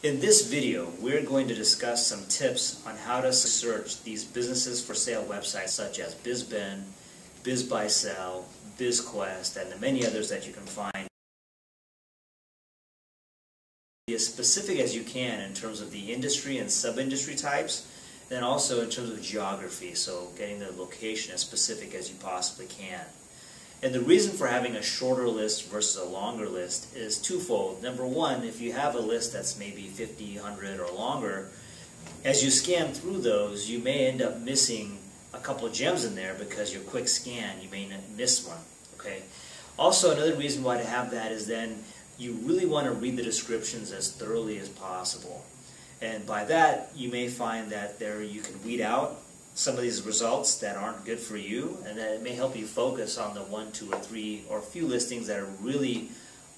In this video, we're going to discuss some tips on how to search these businesses for sale websites such as BizBin, BizBuySell, BizQuest, and the many others that you can find. Be as specific as you can in terms of the industry and sub-industry types, and also in terms of geography, so getting the location as specific as you possibly can. And the reason for having a shorter list versus a longer list is twofold. Number one, if you have a list that's maybe 50, 100 or longer, as you scan through those, you may end up missing a couple of gems in there because your quick scan, you may miss one. Okay. Also, another reason why to have that is then you really want to read the descriptions as thoroughly as possible. And by that, you may find that there you can weed out some of these results that aren't good for you, and that it may help you focus on the 1, 2, or 3 or a few listings that are really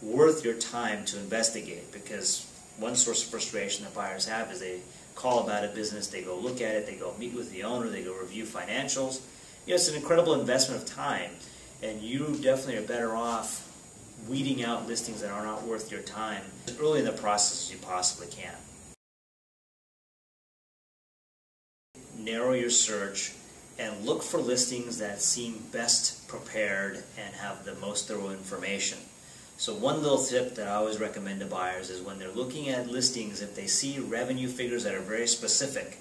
worth your time to investigate. Because one source of frustration that buyers have is they call about a business, they go look at it, they go meet with the owner, they go review financials. You know, it's an incredible investment of time, and you definitely are better off weeding out listings that are not worth your time as early in the process as you possibly can. Narrow your search and look for listings that seem best prepared and have the most thorough information. So one little tip that I always recommend to buyers is when they're looking at listings, if they see revenue figures that are very specific,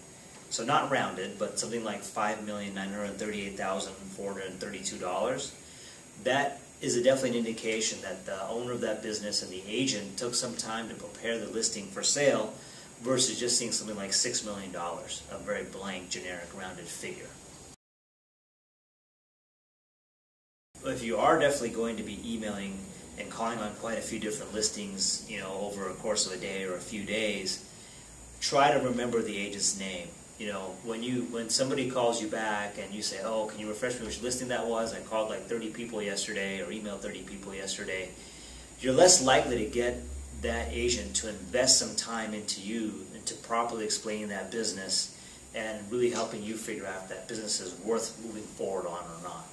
so not rounded, but something like $5,938,432, that is definitely an indication that the owner of that business and the agent took some time to prepare the listing for sale versus just seeing something like $6 million, a very blank, generic, rounded figure. If you are definitely going to be emailing and calling on quite a few different listings, you know, over a course of a day or a few days, try to remember the agent's name. You know, when somebody calls you back and you say, "Oh, can you refresh me which listing that was? I called like 30 people yesterday or emailed 30 people yesterday," you're less likely to get that agent to invest some time into you and to properly explain that business and really helping you figure out if that business is worth moving forward on or not.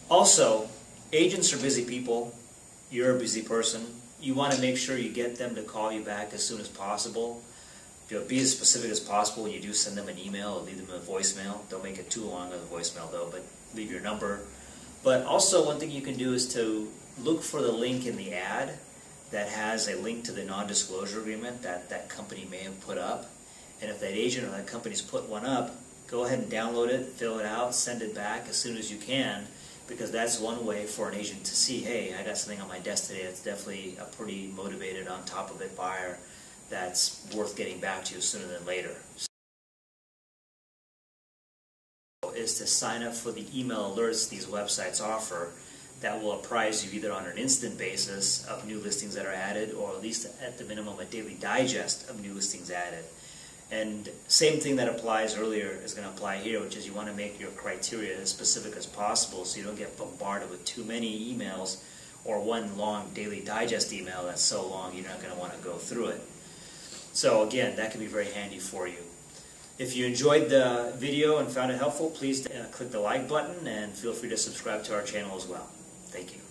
Also, agents are busy people. You're a busy person. You want to make sure you get them to call you back as soon as possible. Be as specific as possible when you do send them an email or leave them a voicemail. Don't make it too long of a voicemail though, but leave your number. But also one thing you can do is to look for the link in the ad that has a link to the non-disclosure agreement that that company may have put up. And if that agent or that company's put one up, go ahead and download it, fill it out, send it back as soon as you can, because that's one way for an agent to see, hey, I got something on my desk today that's definitely a pretty motivated, on top of it buyer that's worth getting back to you sooner than later. Is to sign up for the email alerts these websites offer that will apprise you either on an instant basis of new listings that are added, or at least at the minimum a daily digest of new listings added. And same thing that applies earlier is going to apply here, which is you want to make your criteria as specific as possible so you don't get bombarded with too many emails or one long daily digest email that's so long you're not going to want to go through it. So again, that can be very handy for you. If you enjoyed the video and found it helpful, please click the like button and feel free to subscribe to our channel as well. Thank you.